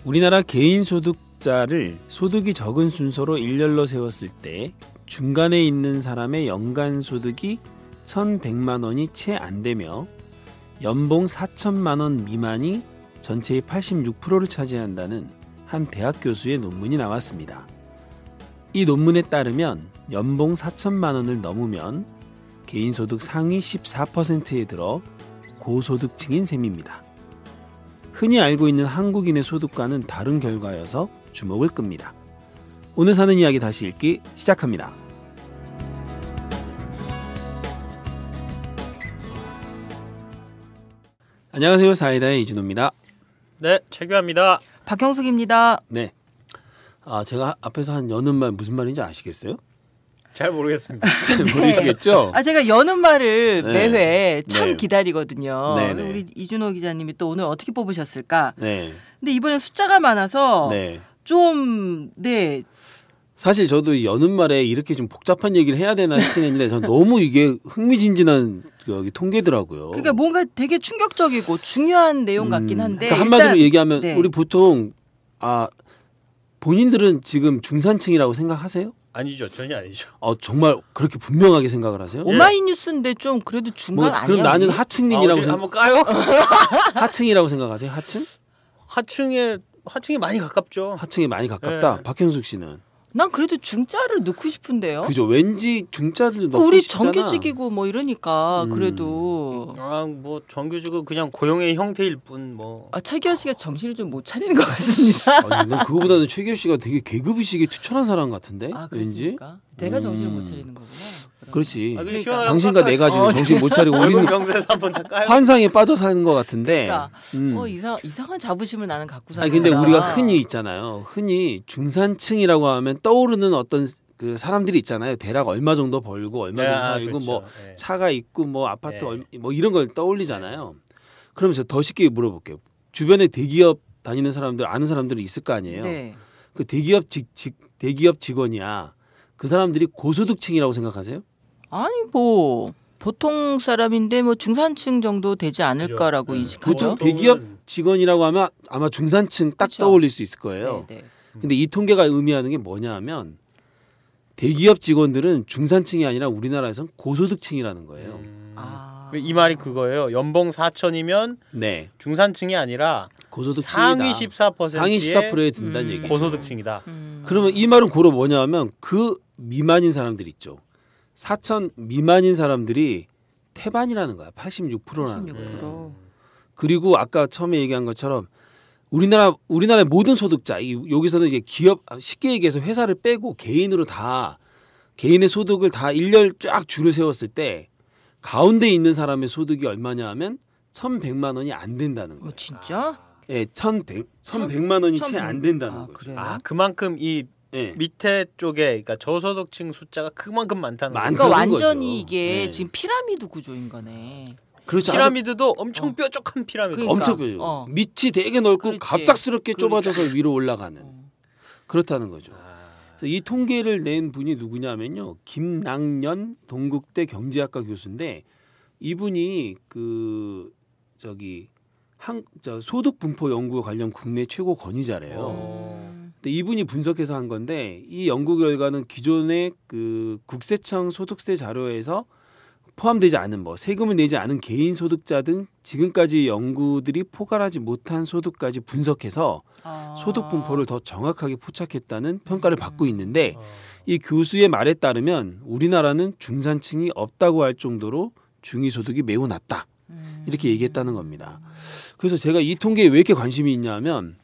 우리나라 개인소득자를 소득이 적은 순서로 일렬로 세웠을 때 중간에 있는 사람의 연간 소득이 1,100만 원이 채 안 되며 연봉 4천만 원 미만이 전체의 86%를 차지한다는 한 대학 교수의 논문이 나왔습니다. 이 논문에 따르면 연봉 4천만 원을 넘으면 개인소득 상위 14%에 들어 고소득층인 셈입니다. 흔히 알고 있는 한국인의 소득과는 다른 결과여서 주목을 끕니다. 오늘 사는 이야기 다시 읽기 시작합니다. 안녕하세요. 사이다의 이준호입니다. 네, 최규하입니다. 박형숙입니다. 네, 제가 앞에서 한 여는 말 무슨 말인지 아시겠어요? 잘 모르겠습니다. 잘 모르시겠죠? 제가 여는 말을 네. 매회 참 네. 기다리거든요. 네네. 우리 이준호 기자님이 또 오늘 어떻게 뽑으셨을까? 네. 근데 이번엔 숫자가 많아서 네. 좀 사실 저도 여는 말에 이렇게 좀 복잡한 얘기를 해야 되나 싶긴 했는데 전 너무 이게 흥미진진한 여기 통계더라고요. 그러니까 뭔가 되게 충격적이고 중요한 내용 같긴 한데 그러니까 한마디로 얘기하면 네. 우리 보통 본인들은 지금 중산층이라고 생각하세요? 아니죠, 전혀 아니죠. 정말 그렇게 분명하게 생각을 하세요? 오마이뉴스인데 좀 그래도 중간 아니야? 그럼 나는 우리? 하층민이라고 한번 까요? 하층이라고 생각하세요? 하층? 하층이 많이 가깝죠. 하층이 많이 가깝다. 네. 박형숙 씨는 난 그래도 중자를 넣고 싶은데요. 그죠? 왠지 중자를 넣고 우리 싶잖아. 정규직이고 뭐 이러니까 그래도 뭐 정규직은 그냥 고용의 형태일 뿐 뭐. 최기현 씨가 정신을 좀 못 차리는 것 같습니다. 아니, 난 그거보다는 최기현 씨가 되게 계급의식에 투철한 사람 같은데? 왠지? 그렇습니까? 내가 정신을 못 차리는 거구나. 그렇지. 그러니까. 당신과 내가 지금 정신 못 차리고 우리는 명세서 한번 다 까요? 환상에 빠져 사는 것 같은데. 그러니까 이상한 자부심을 나는 갖고 사는 근데 거야. 우리가 흔히 있잖아요. 흔히 중산층이라고 하면 떠오르는 어떤 그 사람들이 있잖아요. 대략 얼마 정도 벌고 얼마 정도 살고 그렇죠. 뭐 네. 차가 있고 뭐 아파트 네. 뭐 이런 걸 떠올리잖아요. 그러면서 더 쉽게 물어볼게요. 주변에 대기업 다니는 사람들 아는 사람들이 있을 거 아니에요. 네. 그 대기업 직원이야. 그 사람들이 고소득층이라고 생각하세요? 아니 뭐 보통 사람인데 뭐 중산층 정도 되지 않을까라고 그죠. 인식하죠. 보통 대기업 직원이라고 하면 아마 중산층 딱 그쵸. 떠올릴 수 있을 거예요. 네. 근데 이 통계가 의미하는 게 뭐냐면 대기업 직원들은 중산층이 아니라 우리나라에선 고소득층이라는 거예요. 이 말이 그거예요. 연봉 4천이면 네, 중산층이 아니라 고소득층이다. 상위 14%의 상위 14%에 든다는 얘기죠. 고소득층이다. 그러면 이 말은 고로 뭐냐면 그 미만인 사람들 있죠. 4천 미만인 사람들이 태반이라는 거야. 86%라는 거예요. 86%. 그리고 아까 처음에 얘기한 것처럼 우리나라의 모든 소득자 여기서는 이제 기업 쉽게 얘기해서 회사를 빼고 개인의 소득을 다 일렬 쫙 줄을 세웠을 때 가운데 있는 사람의 소득이 얼마냐 하면 1,100만 원이 안 된다는 거예요. 진짜? 예, 1,100만 원이 채 안 된다는 거죠. 그래요? 그만큼 이 예. 밑에 쪽에 그러니까 저소득층 숫자가 그만큼 많다는 거예요. 그러니까 많다는 완전히 거죠. 이게 네. 지금 피라미드 구조인 거네. 그렇죠. 피라미드도 엄청 뾰족한 피라미드. 그러니까. 엄청 뼈요. 밑이 되게 넓고 그렇지. 갑작스럽게 그러니까. 좁아져서 위로 올라가는 그렇다는 거죠. 그래서 이 통계를 낸 분이 누구냐면요, 김낭년 동국대 경제학과 교수인데 이분이 소득 분포 연구 관련 국내 최고 권위자래요. 근데 이분이 분석해서 한 건데 이 연구 결과는 기존의 그 국세청 소득세 자료에서 포함되지 않은 세금을 내지 않은 개인 소득자 등 지금까지 연구들이 포괄하지 못한 소득까지 분석해서 소득 분포를 더 정확하게 포착했다는 평가를 받고 있는데 이 교수의 말에 따르면 우리나라는 중산층이 없다고 할 정도로 중위소득이 매우 낮다. 이렇게 얘기했다는 겁니다. 그래서 제가 이 통계에 왜 이렇게 관심이 있냐면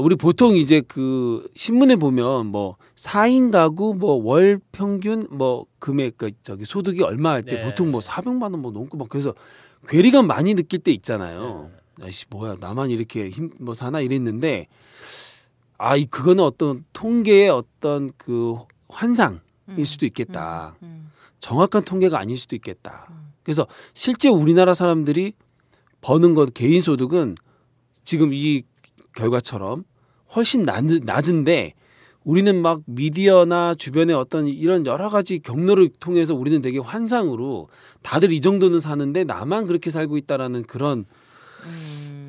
우리 보통 이제 그 신문에 보면 4인 가구 월 평균 금액 소득이 얼마 할 때 네. 보통 400만 원 넘고 그래서 괴리감 많이 느낄 때 있잖아요. 아이씨 뭐야 나만 이렇게 사나 이랬는데 그거는 어떤 통계의 어떤 그 환상일 수도 있겠다. 정확한 통계가 아닐 수도 있겠다. 그래서 실제 우리나라 사람들이 버는 것 개인 소득은 지금 이 결과처럼 훨씬 낮은데 우리는 막 미디어나 주변의 어떤 이런 여러 가지 경로를 통해서 우리는 되게 환상으로 다들 이 정도는 사는데 나만 그렇게 살고 있다라는 그런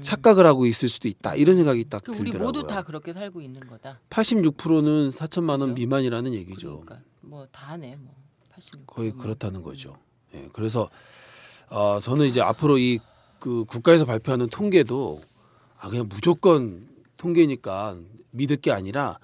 착각을 하고 있을 수도 있다. 이런 생각이 딱 우리 들더라고요. 모두 다 그렇게 살고 있는 거다. 86%는 4천만 원 그죠? 미만이라는 얘기죠. 그러니까 뭐 다네 뭐 86%. 거의 그렇다는 거죠. 예, 그래서 저는 이제 앞으로 이 그 국가에서 발표하는 통계도 그냥 무조건 통계니까 믿을 게 아니라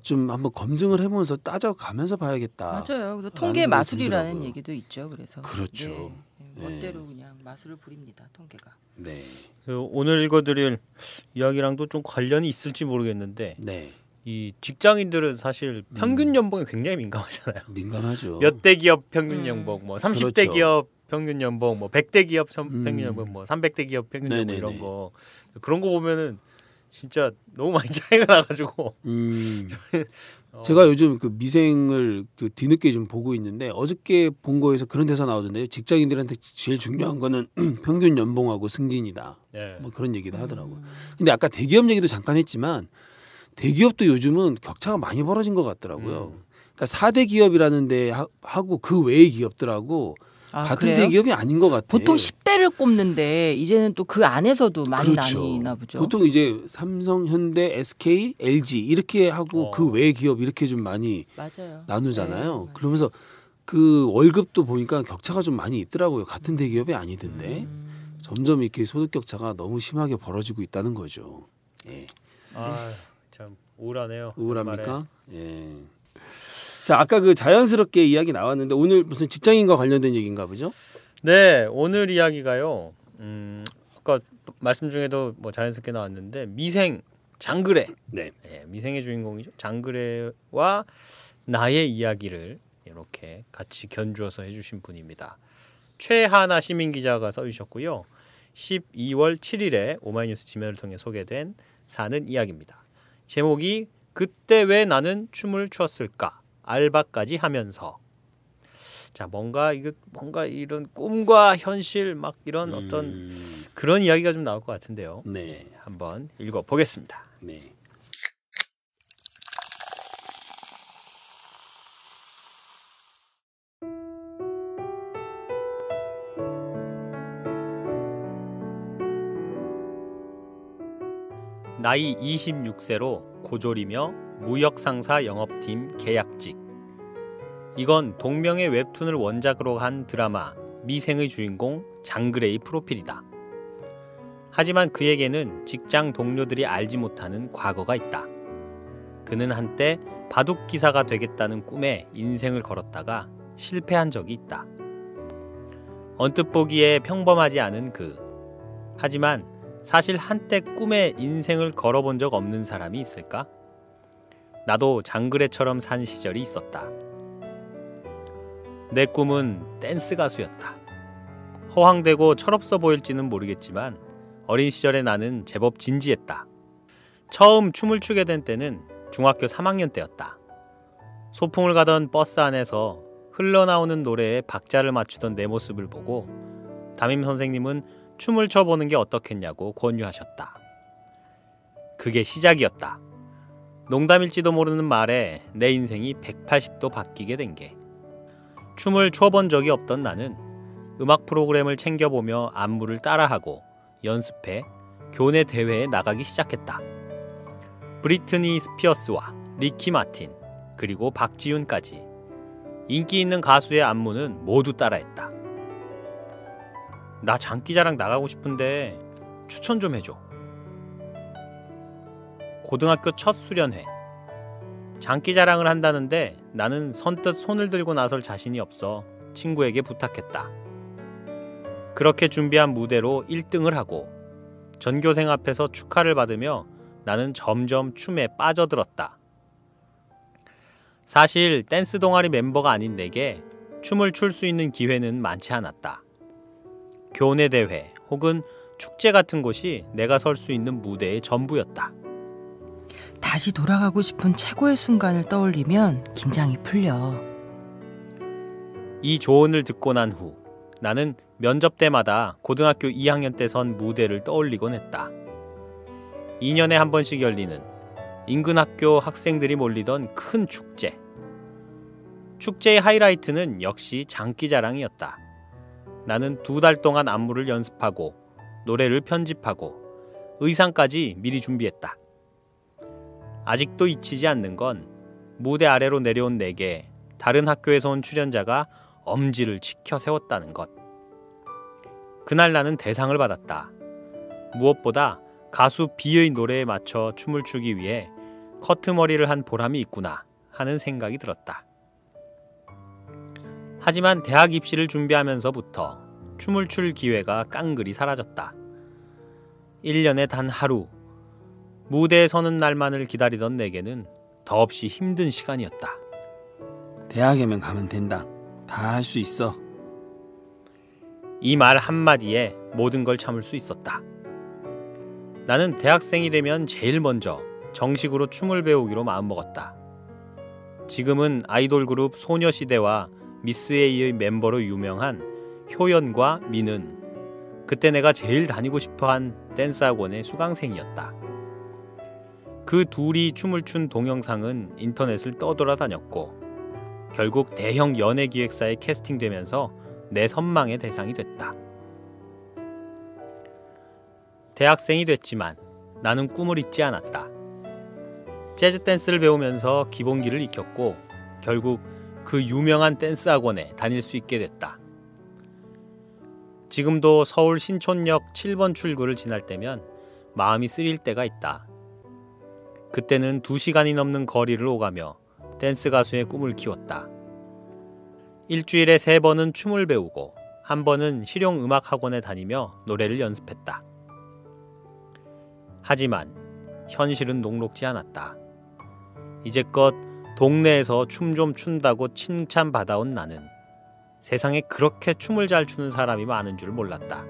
좀 한번 검증을 해보면서 따져가면서 봐야겠다. 맞아요. 그래서 통계 생각이 마술이라는 들더라고요. 얘기도 있죠. 그래서 그렇죠. 네, 멋대로 그냥 마술을 부립니다. 통계가. 네, 오늘 읽어드릴 이야기랑도 좀 관련이 있을지 모르겠는데 네, 이 직장인들은 사실 평균 연봉에 굉장히 민감하잖아요. 민감하죠. 몇 대 기업 평균 연봉, 뭐 30대 그렇죠. 기업 평균 연봉, 뭐 100대 기업 평균 연봉, 뭐 300대 기업 평균 연봉 네네네. 이런 거 그런 거 보면은 진짜 너무 많이 차이가 나가지고 제가 요즘 그 미생을 그 뒤늦게 좀 보고 있는데 어저께 본 거에서 그런 대사 나오던데요. 직장인들한테 제일 중요한 거는 평균 연봉하고 승진이다. 네. 뭐 그런 얘기도 하더라고요. 근데 아까 대기업 얘기도 잠깐 했지만 대기업도 요즘은 격차가 많이 벌어진 것 같더라고요. 그러니까 4대 기업이라는 데 하고 그 외의 기업들하고 같은 그래요? 대기업이 아닌 것 같아요. 보통 10대를 꼽는데 이제는 또 그 안에서도 많이 그렇죠. 나뉘나 보죠. 보통 이제 삼성, 현대, SK, LG 이렇게 하고 그 외의 기업 이렇게 좀 많이 맞아요. 나누잖아요. 네. 그러면서 그 월급도 보니까 격차가 좀 많이 있더라고요. 같은 대기업이 아니던데 점점 이렇게 소득 격차가 너무 심하게 벌어지고 있다는 거죠. 예. 참 우울하네요. 우울합니까? 예. 자, 아까 그 자연스럽게 이야기 나왔는데 오늘 무슨 직장인과 관련된 얘기인가 보죠? 네, 오늘 이야기가요. 아까 말씀 중에도 뭐 자연스럽게 나왔는데 미생 장그래. 네. 네, 미생의 주인공이죠. 장그래와 나의 이야기를 이렇게 같이 견주어서 해주신 분입니다. 최하나 시민 기자가 써주셨고요. 12월 7일에 오마이뉴스 지면을 통해 소개된 사는 이야기입니다. 제목이 그때 왜 나는 춤을 추었을까? 알바까지 하면서. 자, 뭔가 이런 꿈과 현실 막 이런 어떤 그런 이야기가 좀 나올 것 같은데요. 네. 한번 읽어 보겠습니다. 네. 나이 26세로 고졸이며 무역상사 영업팀 계약직. 이건 동명의 웹툰을 원작으로 한 드라마 미생의 주인공 장그레의 프로필이다. 하지만 그에게는 직장 동료들이 알지 못하는 과거가 있다. 그는 한때 바둑기사가 되겠다는 꿈에 인생을 걸었다가 실패한 적이 있다. 언뜻 보기에 평범하지 않은 그. 하지만 사실 한때 꿈에 인생을 걸어본 적 없는 사람이 있을까? 나도 장그레처럼 산 시절이 있었다. 내 꿈은 댄스 가수였다. 허황되고 철없어 보일지는 모르겠지만 어린 시절에 나는 제법 진지했다. 처음 춤을 추게 된 때는 중학교 3학년 때였다. 소풍을 가던 버스 안에서 흘러나오는 노래에 박자를 맞추던 내 모습을 보고 담임 선생님은 춤을 춰보는 게 어떻겠냐고 권유하셨다. 그게 시작이었다. 농담일지도 모르는 말에 내 인생이 180도 바뀌게 된 게. 춤을 춰본 적이 없던 나는 음악 프로그램을 챙겨보며 안무를 따라하고 연습해 교내 대회에 나가기 시작했다. 브리트니 스피어스와 리키 마틴 그리고 박지윤까지 인기 있는 가수의 안무는 모두 따라했다. 나 장기자랑 나가고 싶은데 추천 좀 해줘. 고등학교 첫 수련회. 장기자랑을 한다는데 나는 선뜻 손을 들고 나설 자신이 없어 친구에게 부탁했다. 그렇게 준비한 무대로 1등을 하고 전교생 앞에서 축하를 받으며 나는 점점 춤에 빠져들었다. 사실 댄스 동아리 멤버가 아닌 내게 춤을 출 수 있는 기회는 많지 않았다. 교내 대회 혹은 축제 같은 곳이 내가 설 수 있는 무대의 전부였다. 다시 돌아가고 싶은 최고의 순간을 떠올리면 긴장이 풀려. 이 조언을 듣고 난 후 나는 면접 때마다 고등학교 2학년 때 선 무대를 떠올리곤 했다. 2년에 한 번씩 열리는 인근 학교 학생들이 몰리던 큰 축제. 축제의 하이라이트는 역시 장기자랑이었다. 나는 2달 동안 안무를 연습하고 노래를 편집하고 의상까지 미리 준비했다. 아직도 잊히지 않는 건 무대 아래로 내려온 내게 다른 학교에서 온 출연자가 엄지를 치켜 세웠다는 것. 그날 나는 대상을 받았다. 무엇보다 가수 B의 노래에 맞춰 춤을 추기 위해 커트머리를 한 보람이 있구나 하는 생각이 들었다. 하지만 대학 입시를 준비하면서부터 춤을 출 기회가 깡그리 사라졌다. 1년에 단 하루, 무대에 서는 날만을 기다리던 내게는 더없이 힘든 시간이었다. 대학에만 가면 된다. 다 할 수 있어. 이 말 한마디에 모든 걸 참을 수 있었다. 나는 대학생이 되면 제일 먼저 정식으로 춤을 배우기로 마음먹었다. 지금은 아이돌 그룹 소녀시대와 미스 A의 멤버로 유명한 효연과 민은 그때 내가 제일 다니고 싶어한 댄스 학원의 수강생이었다. 그 둘이 춤을 춘 동영상은 인터넷을 떠돌아다녔고 결국 대형 연예기획사에 캐스팅되면서 내 선망의 대상이 됐다. 대학생이 됐지만 나는 꿈을 잊지 않았다. 재즈 댄스를 배우면서 기본기를 익혔고 결국 그 유명한 댄스 학원에 다닐 수 있게 됐다. 지금도 서울 신촌역 7번 출구를 지날 때면 마음이 쓰릴 때가 있다. 그때는 2시간이 넘는 거리를 오가며 댄스 가수의 꿈을 키웠다. 일주일에 3번은 춤을 배우고 1번은 실용음악학원에 다니며 노래를 연습했다. 하지만 현실은 녹록지 않았다. 이제껏 동네에서 춤 좀 춘다고 칭찬받아온 나는 세상에 그렇게 춤을 잘 추는 사람이 많은 줄 몰랐다.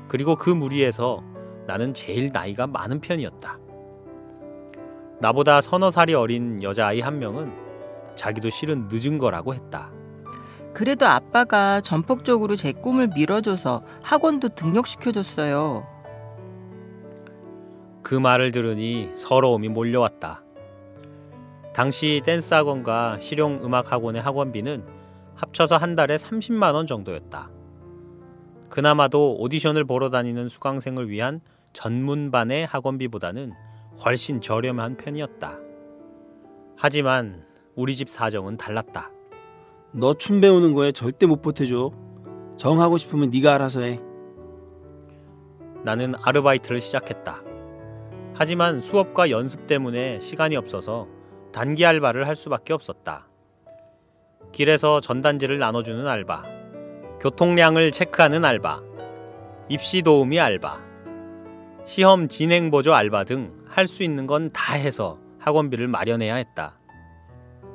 그리고 그 무리에서 나는 제일 나이가 많은 편이었다. 나보다 서너 살이 어린 여자아이 한 명은 자기도 실은 늦은 거라고 했다. 그래도 아빠가 전폭적으로 제 꿈을 밀어줘서 학원도 등록시켜줬어요. 그 말을 들으니 서러움이 몰려왔다. 당시 댄스 학원과 실용음악 학원의 학원비는 합쳐서 한 달에 30만 원 정도였다. 그나마도 오디션을 보러 다니는 수강생을 위한 전문반의 학원비보다는 훨씬 저렴한 편이었다. 하지만 우리 집 사정은 달랐다. 너 춤 배우는 거에 절대 못 보태줘. 정하고 싶으면 네가 알아서 해. 나는 아르바이트를 시작했다. 하지만 수업과 연습 때문에 시간이 없어서 단기 알바를 할 수밖에 없었다. 길에서 전단지를 나눠주는 알바, 교통량을 체크하는 알바, 입시 도우미 알바, 시험 진행 보조 알바 등 할 수 있는 건 다 해서 학원비를 마련해야 했다.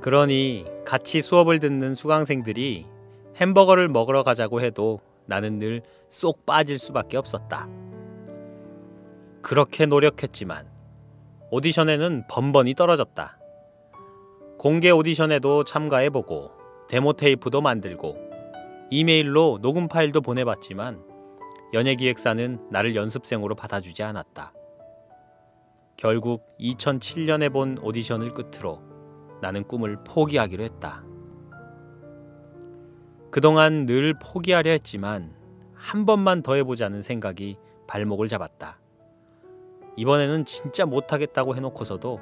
그러니 같이 수업을 듣는 수강생들이 햄버거를 먹으러 가자고 해도 나는 늘 쏙 빠질 수밖에 없었다. 그렇게 노력했지만 오디션에는 번번이 떨어졌다. 공개 오디션에도 참가해보고 데모 테이프도 만들고 이메일로 녹음 파일도 보내봤지만 연예기획사는 나를 연습생으로 받아주지 않았다. 결국 2007년에 본 오디션을 끝으로 나는 꿈을 포기하기로 했다. 그동안 늘 포기하려 했지만 한 번만 더 해보자는 생각이 발목을 잡았다. 이번에는 진짜 못하겠다고 해놓고서도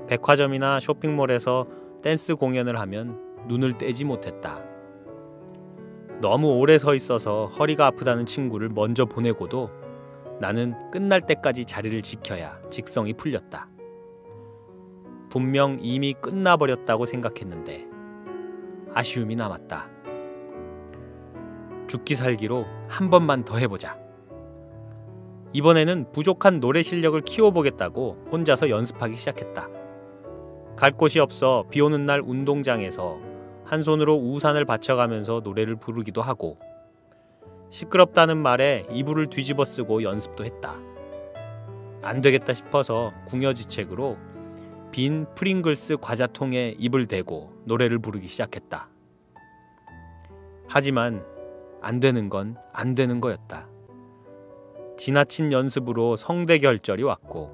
백화점이나 쇼핑몰에서 댄스 공연을 하면 눈을 떼지 못했다. 너무 오래 서 있어서 허리가 아프다는 친구를 먼저 보내고도 나는 끝날 때까지 자리를 지켜야 직성이 풀렸다. 분명 이미 끝나버렸다고 생각했는데 아쉬움이 남았다. 죽기 살기로 한 번만 더 해보자. 이번에는 부족한 노래 실력을 키워보겠다고 혼자서 연습하기 시작했다. 갈 곳이 없어 비 오는 날 운동장에서 한 손으로 우산을 받쳐가면서 노래를 부르기도 하고 시끄럽다는 말에 이불을 뒤집어 쓰고 연습도 했다. 안 되겠다 싶어서 궁여지책으로 빈 프링글스 과자통에 입을 대고 노래를 부르기 시작했다. 하지만 안 되는 건 안 되는 거였다. 지나친 연습으로 성대결절이 왔고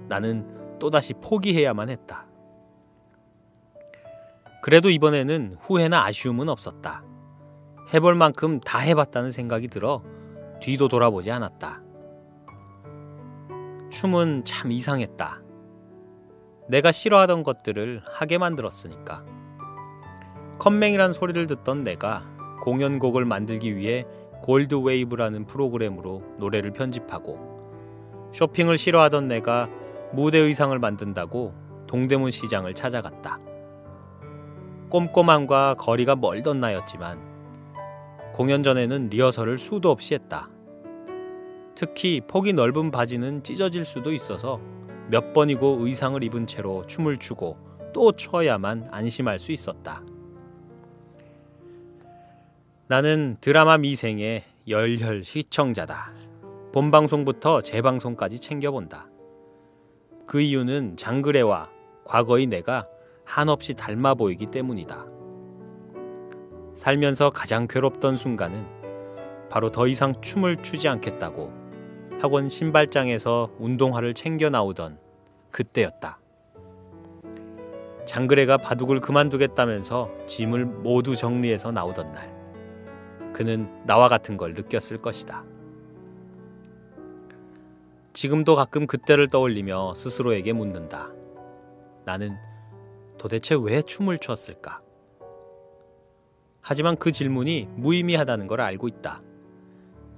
나는 또다시 포기해야만 했다. 그래도 이번에는 후회나 아쉬움은 없었다. 해볼 만큼 다 해봤다는 생각이 들어 뒤도 돌아보지 않았다. 춤은 참 이상했다. 내가 싫어하던 것들을 하게 만들었으니까. 컴맹이란 소리를 듣던 내가 공연곡을 만들기 위해 골드웨이브라는 프로그램으로 노래를 편집하고, 쇼핑을 싫어하던 내가 무대 의상을 만든다고 동대문 시장을 찾아갔다. 꼼꼼함과 거리가 멀던 나였지만 공연 전에는 리허설을 수도 없이 했다. 특히 폭이 넓은 바지는 찢어질 수도 있어서 몇 번이고 의상을 입은 채로 춤을 추고 또 춰야만 안심할 수 있었다. 나는 드라마 미생의 열혈 시청자다. 본방송부터 재방송까지 챙겨본다. 그 이유는 장그래와 과거의 내가 한없이 닮아 보이기 때문이다. 살면서 가장 괴롭던 순간은 바로 더 이상 춤을 추지 않겠다고 학원 신발장에서 운동화를 챙겨 나오던 그때였다. 장그래가 바둑을 그만두겠다면서 짐을 모두 정리해서 나오던 날, 그는 나와 같은 걸 느꼈을 것이다. 지금도 가끔 그때를 떠올리며 스스로에게 묻는다. 나는 도대체 왜 춤을 췄을까? 하지만 그 질문이 무의미하다는 걸 알고 있다.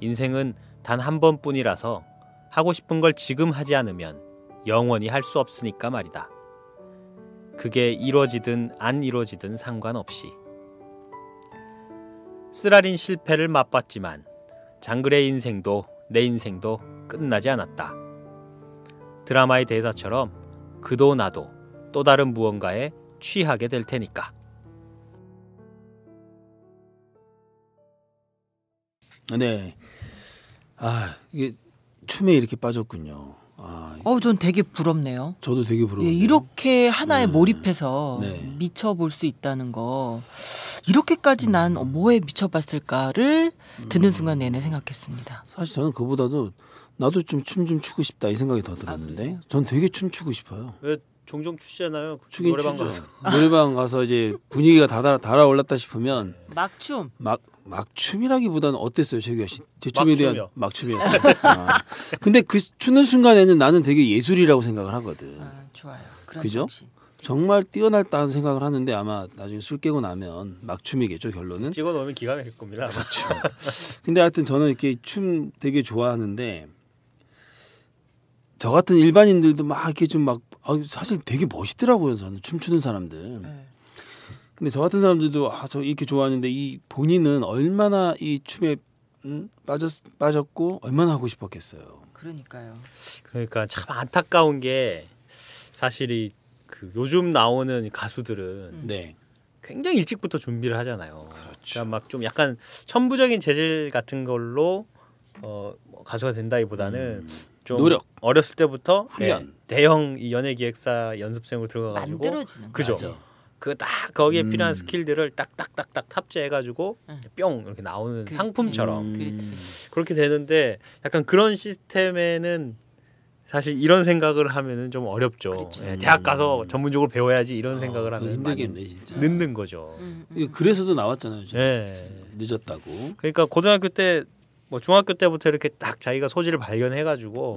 인생은 단 한 번뿐이라서 하고 싶은 걸 지금 하지 않으면 영원히 할 수 없으니까 말이다. 그게 이루어지든 안 이루어지든 상관없이. 쓰라린 실패를 맛봤지만 장그래의 인생도 내 인생도 끝나지 않았다. 드라마의 대사처럼 그도 나도 또 다른 무언가에 취하게 될 테니까. 네. 이게 춤에 이렇게 빠졌군요. 전 되게 부럽네요. 저도 되게 부러워요. 예, 이렇게 하나에 네. 몰입해서 네. 미쳐볼 수 있다는 거, 이렇게까지 난 뭐에 미쳐봤을까를 듣는 순간 내내 생각했습니다. 사실 저는 그보다도 나도 좀 춤 좀 추고 싶다 이 생각이 더 들었는데, 전 되게 춤 추고 싶어요. 왜 종종 추시잖아요. 추긴 노래방 추죠. 가서. 노래방 가서 이제 분위기가 달아올랐다 싶으면 막춤. 막춤이라기보다는 어땠어요, 최규하 씨? 제 춤에 대한 막춤이요. 막춤이었어요. 근데 그 추는 순간에는 나는 되게 예술이라고 생각을 하거든. 좋아요. 그런 그죠? 정신. 정말 뛰어났다는 생각을 하는데 아마 나중에 술 깨고 나면 막춤이겠죠, 결론은. 찍어 놓으면 기가 막힐 겁니다. 그렇죠. 근데 하여튼 저는 이렇게 춤 되게 좋아하는데, 저 같은 일반인들도 막 이렇게 좀 막 사실 되게 멋있더라고요, 저는 춤추는 사람들. 네. 근데 저 같은 사람들도 저 이렇게 좋아하는데, 이 본인은 얼마나 이 춤에 빠졌고 얼마나 하고 싶었겠어요. 그러니까요. 그러니까 참 안타까운 게, 사실이 그 요즘 나오는 가수들은 네. 굉장히 일찍부터 준비를 하잖아요. 그렇죠. 그러니까 막 좀 약간 천부적인 재질 같은 걸로 뭐 가수가 된다기보다는 좀 노력. 어렸을 때부터 훈련. 대형 이 연예기획사 연습생으로 들어가가지고 만들어지는 그죠. 맞아. 그 딱 거기에 필요한 스킬들을 딱딱딱딱 탑재해가지고 응. 뿅 이렇게 나오는 그렇지. 상품처럼 그렇지. 그렇게 되는데, 약간 그런 시스템에는 사실 이런 생각을 하면은 좀 어렵죠. 그렇죠. 대학 가서 전문적으로 배워야지 이런 생각을 하면 힘들겠네, 많이 진짜. 늦는 거죠. 이거 그래서도 나왔잖아요. 지금. 네. 늦었다고. 그러니까 고등학교 때, 뭐 중학교 때부터 이렇게 딱 자기가 소질을 발견해가지고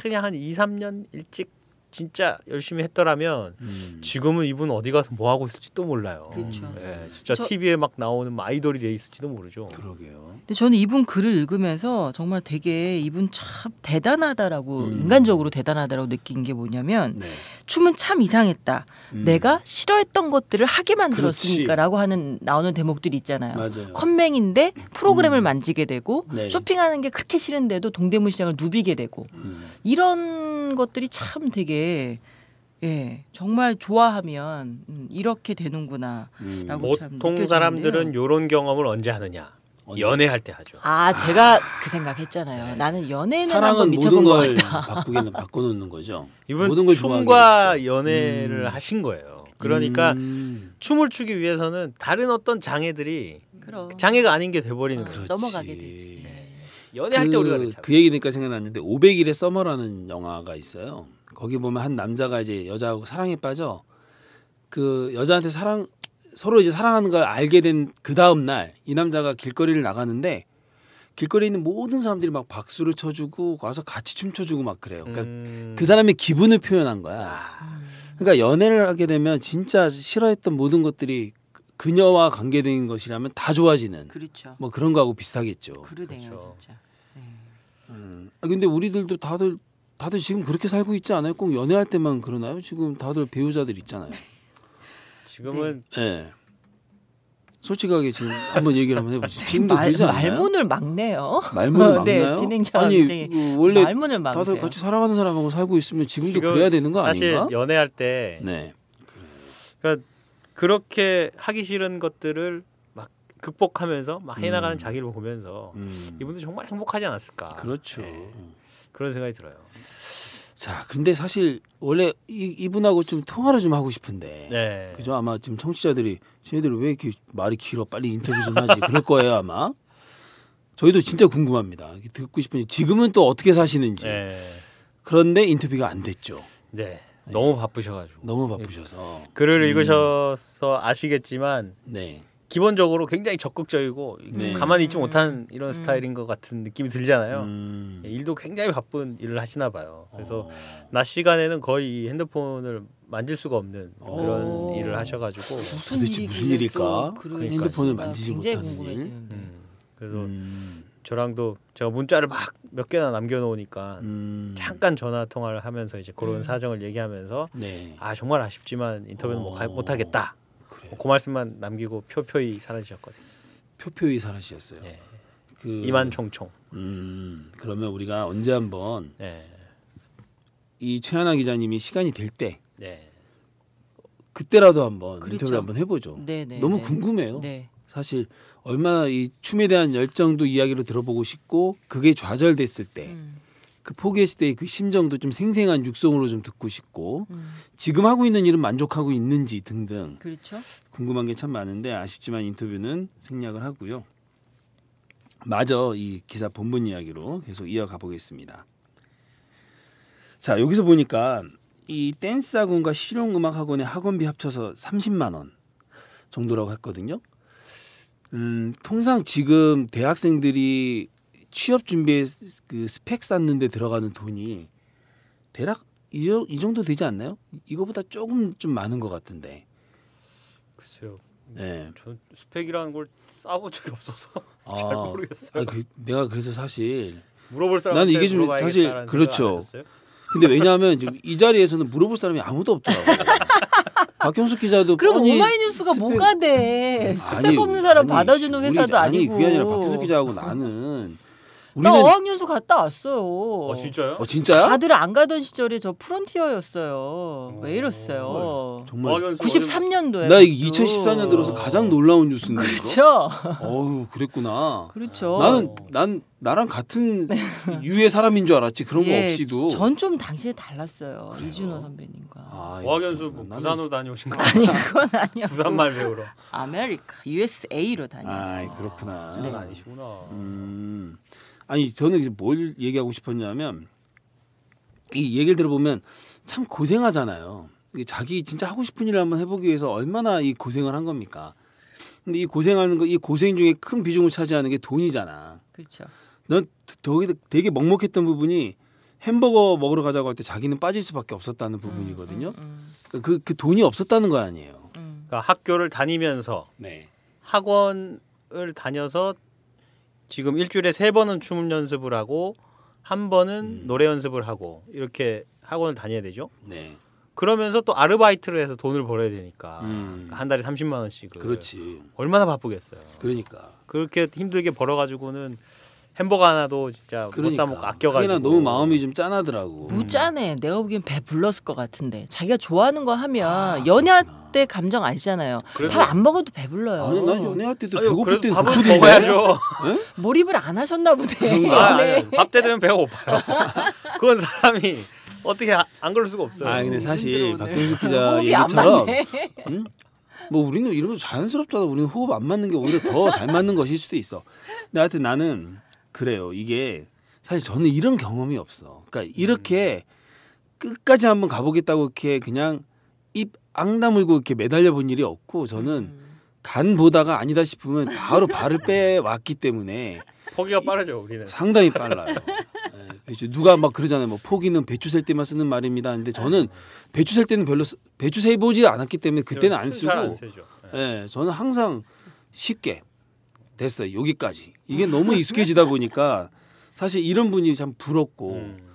그냥 한 2, 3년 일찍 진짜 열심히 했더라면 지금은 이분 어디 가서 뭐 하고 있을지 또 몰라요. 그렇죠. 진짜 TV에 막 나오는 뭐 아이돌이 돼 있을지도 모르죠. 그러게요. 근데 저는 이분 글을 읽으면서 정말 되게 이분 참 대단하다라고 인간적으로 대단하다라고 느낀 게 뭐냐면, 네. 춤은 참 이상했다. 내가 싫어했던 것들을 하게 만들었으니까라고 하는 나오는 대목들이 있잖아요. 맞아요. 컴맹인데 프로그램을 만지게 되고 네. 쇼핑하는 게 그렇게 싫은데도 동대문 시장을 누비게 되고 이런 것들이 참 되게 정말 좋아하면 이렇게 되는구나라고 참 보통 느껴지는데요. 사람들은 이런 경험을 언제 하느냐? 언제? 연애할 때 하죠. 제가 그 생각했잖아요. 나는 연애는 한번 사랑은 미쳐본 모든 것 걸 같다. 바꿔놓는 거죠. 이분 모든 걸 춤과 좋아하게 연애를 하신 거예요. 그러니까 춤을 추기 위해서는 다른 어떤 장애들이 그럼 장애가 아닌 게 돼버리는 거예요. 그렇지. 넘어가게 되지. 연애할 때 우리가 그랬잖아요. 그 얘기니까 생각났는데 500일의 서머라는 영화가 있어요. 거기 보면 한 남자가 이제 여자하고 사랑에 빠져, 그 여자한테 서로 이제 사랑하는 걸 알게 된 그 다음 날 이 남자가 길거리를 나가는데 길거리에 있는 모든 사람들이 막 박수를 쳐주고 와서 같이 춤춰주고 막 그래요. 그러니까 그 사람의 기분을 표현한 거야. 그러니까 연애를 하게 되면 진짜 싫어했던 모든 것들이 그녀와 관계된 것이라면 다 좋아지는 그렇죠. 뭐 그런 거하고 비슷하겠죠. 그러네요, 그렇죠. 진짜. 네. 근데 우리들도 다들 지금 그렇게 살고 있지 않아요? 꼭 연애할 때만 그러나요? 지금 다들 배우자들 있잖아요. 지금은 네. 솔직하게 지금 한번 얘기를 한번 해보죠. 지금도 그러지 않나요? 말문을 막네요. 말문을 막나요? 네, 진행자가 아니 굉장히 원래 말문을 막으세요. 다들 같이 사랑하는 사람하고 살고 있으면 지금도 지금 그래야 되는 거 사실 아닌가? 연애할 때 네. 그러니까 그렇게 하기 싫은 것들을 막 극복하면서 막 해나가는 자기를 보면서 이분도 정말 행복하지 않았을까. 그렇죠. 네. 그런 생각이 들어요. 자, 근데 사실 원래 이분하고 좀 통화를 좀 하고 싶은데, 네. 그죠? 아마 지금 청취자들이 쟤네들 왜 이렇게 말이 길어? 빨리 인터뷰 좀 하지. 그럴 거예요 아마. 저희도 진짜 궁금합니다. 듣고 싶으니 지금은 또 어떻게 사시는지. 네. 그런데 인터뷰가 안 됐죠. 네. 너무 바쁘셔가지고. 너무 바쁘셔서. 글을 읽으셔서 아시겠지만 네. 기본적으로 굉장히 적극적이고 네. 가만히 있지 못한 이런 스타일인 것 같은 느낌이 들잖아요. 네. 일도 굉장히 바쁜 일을 하시나 봐요. 그래서 낮 시간에는 거의 핸드폰을 만질 수가 없는 그런 일을 하셔가지고 도대체 무슨 일일까? 그러니까요. 핸드폰을 만지지 굉장히 못하는 일. 궁금해지는데. 그래서 저랑도 제가 문자를 막 몇 개나 남겨놓으니까 잠깐 전화 통화를 하면서 이제 그런 사정을 얘기하면서 네. 아 정말 아쉽지만 인터뷰는 못하겠다. 그래. 그 말씀만 남기고 표표히 사라지셨거든요. 표표히 사라지셨어요. 네. 그 이만총총. 그러면 우리가 언제 한번 네. 이 최하나 기자님이 시간이 될 때 네. 그때라도 한번 그렇죠. 인터뷰를 한번 해보죠. 네네. 너무 궁금해요. 네. 사실 얼마나 이 춤에 대한 열정도 이야기를 들어보고 싶고 그게 좌절됐을 때 그 포기했을 때의 그 심정도 좀 생생한 육성으로 좀 듣고 싶고 지금 하고 있는 일은 만족하고 있는지 등등 그렇죠. 궁금한 게 참 많은데 아쉽지만 인터뷰는 생략을 하고요. 마저 이 기사 본문 이야기로 계속 이어가 보겠습니다. 자, 여기서 보니까 이 댄스 학원과 실용음악 학원의 학원비 합쳐서 30만 원 정도라고 했거든요. 통상 지금 대학생들이 취업 준비에 그 스펙 쌓는 데 들어가는 돈이 대략 이 정도 되지 않나요? 이거보다 조금 좀 많은 것 같은데. 글쎄요. 네. 저 스펙이라는 걸 쌓아본 적이 없어서 잘 모르겠어요. 내가 그래서 사실 물어볼 사람한테 나는 이게 좀 사실 물어봐야겠다라는 그렇죠. 생각 안 하셨어요? 근데 왜냐하면 지금 이 자리에서는 물어볼 사람이 아무도 없더라고요. 박형숙 기자도 그럼 뻔히 오마이뉴스가 스펙- 뭐가 돼? 스펙 없는 사람 아니, 받아주는 우리- 회사도 아니 아니고. 그게 아니라 박형숙 기자하고 나는 나 우리는 어학연수 갔다 왔어요. 진짜요? 진짜야? 다들 안 가던 시절에 저 프론티어였어요. 왜 이랬어요? 정말 어학연수 93년도에. 나 이게 2014년 들어서 가장 놀라운 뉴스인데 이거? 그렇죠. 어우 그랬구나. 그렇죠. 나는 나랑 같은 유의 사람인 줄 알았지 그런 거 예, 없이도. 전 좀 당시에 달랐어요. 그래요? 이준호 선배님과. 어학연수 뭐 나는- 부산으로 다녀오신 거 아니 그건 아니었고. 부산말 배우러. 아메리카, USA로 다녔어요. 그렇구나. 네. 그건 아니시구나. 아니 저는 이제 뭘 얘기하고 싶었냐면 이 얘기를 들어보면 참 고생하잖아요. 이게 자기 진짜 하고 싶은 일을 한번 해보기 위해서 얼마나 이 고생을 한 겁니까? 근데 이 고생하는 거, 이 고생 중에 큰 비중을 차지하는 게 돈이잖아. 그렇죠. 넌 되게 먹먹했던 부분이 햄버거 먹으러 가자고 할 때 자기는 빠질 수밖에 없었다는 부분이거든요. 그 돈이 없었다는 거 아니에요. 그러니까 학교를 다니면서 네. 학원을 다녀서 지금 일주일에 3번은 춤 연습을 하고 한 번은 노래 연습을 하고 이렇게 학원을 다녀야 되죠. 네. 그러면서 또 아르바이트를 해서 돈을 벌어야 되니까 한 달에 30만 원씩을. 그렇지. 얼마나 바쁘겠어요. 그러니까. 그렇게 힘들게 벌어가지고는 햄버거 하나도 진짜 못 사 먹고 아껴가지고. 그게 난 너무 마음이 좀 짠하더라고. 무짠해. 내가 보기엔 배 불렀을 것 같은데. 자기가 좋아하는 거 하면 연애할 때 감정 아시잖아요. 그래도- 밥 안 먹어도 배불러요. 아니 난 연애할 때도 아유, 배고플 그래도 때는 밥은 고프던데. 먹어야죠. 몰입을 안 하셨나 보네. 그런가? 연애. 밥 때 되면 배가 고파요. 그건 사람이 어떻게 안 그럴 수가 없어요. 아 근데 사실 힘들어, 오늘. 박형숙 기자 호흡이 안 얘기처럼 맞네. 뭐 우리는 이런 거 자연스럽잖아. 우리는 호흡 안 맞는 게 오히려 더 잘 맞는 것일 수도 있어. 근데 하여튼 나는 그래요. 이게 사실 저는 이런 경험이 없어. 그러니까 이렇게 끝까지 한번 가보겠다고 이렇게 그냥 입 앙 다물고 이렇게 매달려 본 일이 없고 저는 간 보다가 아니다 싶으면 바로 발을 빼왔기 때문에 포기가 빠르죠 우리는. 상당히 빨라요. 예, 누가 막 그러잖아요. 뭐 포기는 배추 셀 때만 쓰는 말입니다. 근데 저는 배추 셀 때는 별로 배추 세보지 않았기 때문에 그때는 안 쓰고. 안 세죠. 예, 저는 항상 쉽게 됐어요. 여기까지. 이게 너무 익숙해지다 보니까 사실 이런 분이 참 부럽고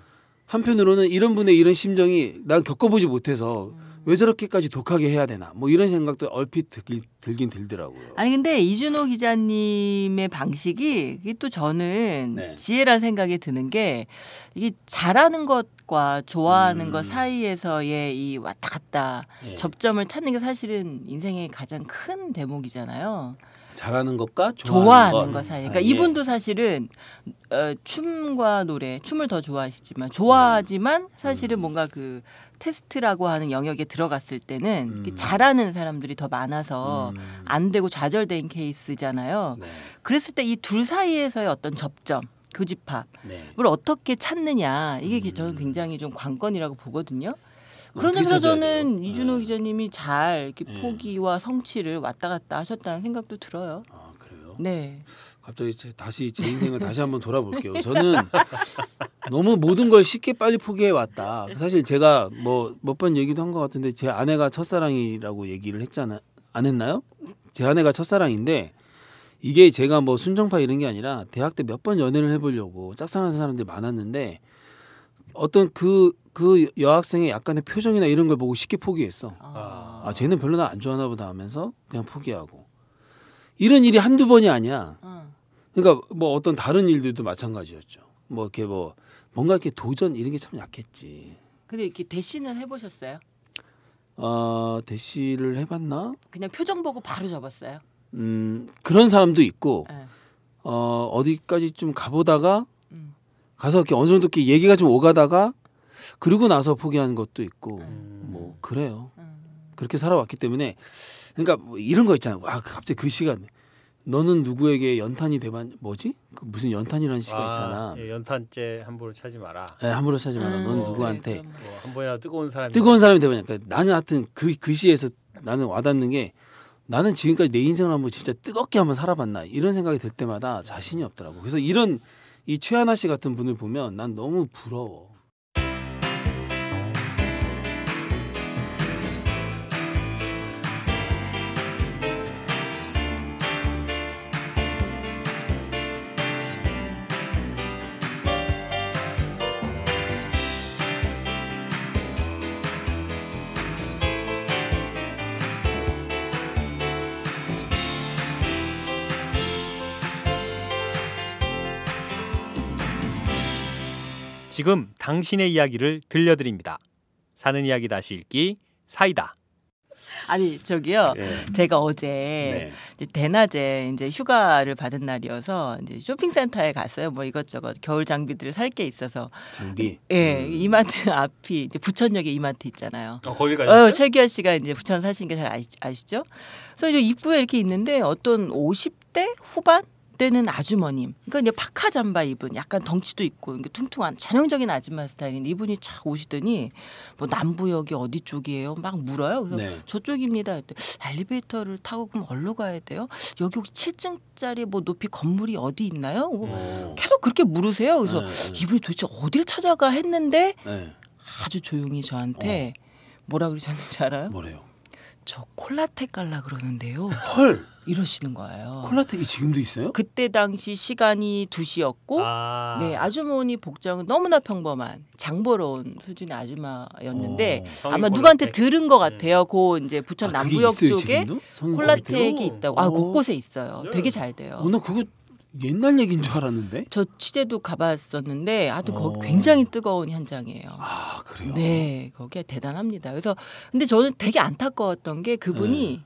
한편으로는 이런 분의 이런 심정이 난 겪어보지 못해서 왜 저렇게까지 독하게 해야 되나 뭐 이런 생각도 얼핏 들긴 들더라고요. 아니 근데 이준호 기자님의 방식이 이게 또 저는 네. 지혜란 생각이 드는 게 이게 잘하는 것과 좋아하는 것 사이에서의 이 왔다 갔다 예. 접점을 찾는 게 사실은 인생의 가장 큰 대목이잖아요. 잘하는 것과 좋아하는 것 사이. 그러니까 사이에. 이분도 사실은 춤과 노래, 춤을 더 좋아하시지만 좋아하지만 사실은 뭔가 그 테스트라고 하는 영역에 들어갔을 때는 잘하는 사람들이 더 많아서 안 되고 좌절된 케이스잖아요. 네. 그랬을 때 이 둘 사이에서의 어떤 접점, 교집합을 네. 어떻게 찾느냐 이게 저는 굉장히 좀 관건이라고 보거든요. 그런 어떻게 점에서 찾아야 저는 돼요? 이준호 네. 기자님이 잘 이렇게 네. 포기와 성취를 왔다 갔다 하셨다는 생각도 들어요. 아 그래요? 네. 갑자기 다시 제 인생을 다시 한번 돌아볼게요. 저는 너무 모든 걸 쉽게 빨리 포기해 왔다. 사실 제가 뭐 몇 번 얘기도 한 것 같은데 제 아내가 첫사랑이라고 얘기를 했잖아. 안 했나요? 제 아내가 첫사랑인데 이게 제가 뭐 순정파 이런 게 아니라 대학 때 몇 번 연애를 해보려고 짝사랑하는 사람들이 많았는데 어떤 그 여학생의 약간의 표정이나 이런 걸 보고 쉽게 포기했어. 아 쟤는 별로 나 안 좋아하나 보다 하면서 그냥 포기하고 이런 일이 한두 번이 아니야. 그러니까 뭐 어떤 다른 일들도 마찬가지였죠. 뭐 이렇게 뭐 뭔가 이렇게 도전 이런 게 참 약했지. 근데 이렇게 대시는 해보셨어요? 대시를 해봤나? 그냥 표정 보고 바로 접었어요. 그런 사람도 있고 네. 어디까지 좀 가보다가 음. 가서 이렇게 어느 정도 이렇게 얘기가 좀 오가다가 그러고 나서 포기하는 것도 있고 뭐 그래요. 그렇게 살아왔기 때문에 그러니까 뭐 이런 거 있잖아요. 아 갑자기 그 시간 너는 누구에게 연탄이 되만 뭐지? 그 무슨 연탄이라는 시가 있잖아. 예, 연탄재 함부로 차지 마라. 네, 함부로 차지 마라. 넌 네, 누구한테 그럼 뭐. 한 번이라도 뜨거운 사람이 뜨거운 사람이 되면 그러니까 나는 하여튼 그 시에서 나는 와닿는 게 나는 지금까지 내 인생을 한번 진짜 뜨겁게 한번 살아봤나 이런 생각이 들 때마다 자신이 없더라고. 그래서 이런 이 최하나 씨 같은 분을 보면 난 너무 부러워. 지금 당신의 이야기를 들려드립니다. 사는 이야기 다시 읽기 사이다. 아니 저기요. 예. 제가 어제 네. 이제 대낮에 이제 휴가를 받은 날이어서 이제 쇼핑센터에 갔어요. 뭐 이것저것 겨울 장비들을 살 게 있어서. 장비. 예, 이마트 앞이 이제 부천역에 이마트 있잖아요. 거기 가셨어요? 최기아 씨가 이제 부천 사신 게 잘 아시죠? 그래서 이제 입구에 이렇게 있는데 어떤 50대 후반 때는 아주머님, 그러니까 이제 파카 잠바 입은 약간 덩치도 있고 퉁퉁한 전형적인 아줌마 스타일인 이분이 촥 오시더니 뭐 남부역이 어디 쪽이에요? 막 물어요. 그래서 네. 저쪽입니다. 엘리베이터를 타고 그럼 어디로 가야 돼요? 여기 혹시 7층짜리 뭐 높이 건물이 어디 있나요? 계속 그렇게 물으세요. 그래서 이분이 도대체 어딜 찾아가 했는데 네. 아주 조용히 저한테 뭐라 그러셨는지 알아요? 뭐래요? 저 콜라텍 갈라 그러는데요. 헐. 이러시는 거예요. 콜라텍이 지금도 있어요? 그때 당시 시간이 2시였고 네, 아주머니 복장은 너무나 평범한 장보러 온 수준의 아줌마였는데 아마 누구한테 들은 것 같아요. 그 이제 부천 그게 남부역 있어요, 쪽에 지금도? 성인 콜라텍이 콜라텍? 있다고. 아, 곳곳에 있어요. 네. 되게 잘 돼요. 나 그거 옛날 얘기인 줄 알았는데. 저 취재도 가봤었는데 하여튼 거기 어. 굉장히 뜨거운 현장이에요. 아 그래요? 네, 거기가 대단합니다. 그래서 근데 저는 되게 안타까웠던 게 그분이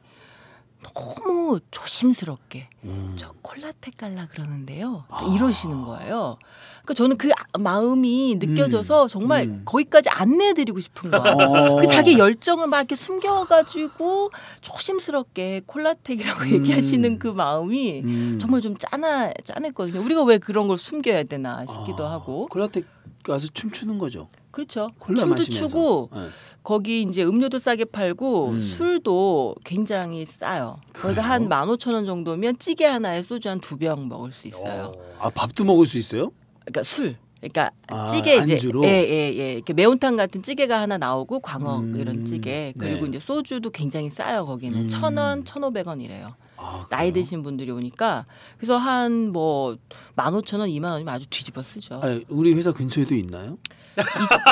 너무 조심스럽게 저 콜라텍 갈라 그러는데요. 이러시는 거예요. 그러니까 저는 그 마음이 느껴져서 정말 거기까지 안내해드리고 싶은 거야. 그 자기 열정을 막 이렇게 숨겨가지고 조심스럽게 콜라텍이라고 얘기하시는 그 마음이 정말 좀 짠했거든요. 우리가 왜 그런 걸 숨겨야 되나 싶기도 하고. 콜라텍 가서 춤추는 거죠. 그렇죠. 콜라 춤도 마시면서. 추고 네. 거기 이제 음료도 싸게 팔고 술도 굉장히 싸요. 거기가 한 15,000원 정도면 찌개 하나에 소주 한 2병 먹을 수 있어요. 아 밥도 먹을 수 있어요? 그러니까 술. 그러니까 아, 찌개 이제 안주로? 예. 이렇게 매운탕 같은 찌개가 하나 나오고 광어 이런 찌개 그리고 네. 이제 소주도 굉장히 싸요. 거기는 1,000원, 1,500원이래요. 아, 나이 그래요? 드신 분들이 오니까 그래서 한 뭐 15,000원, 2만 원이면 아주 뒤집어 쓰죠. 아니, 우리 회사 근처에도 있나요?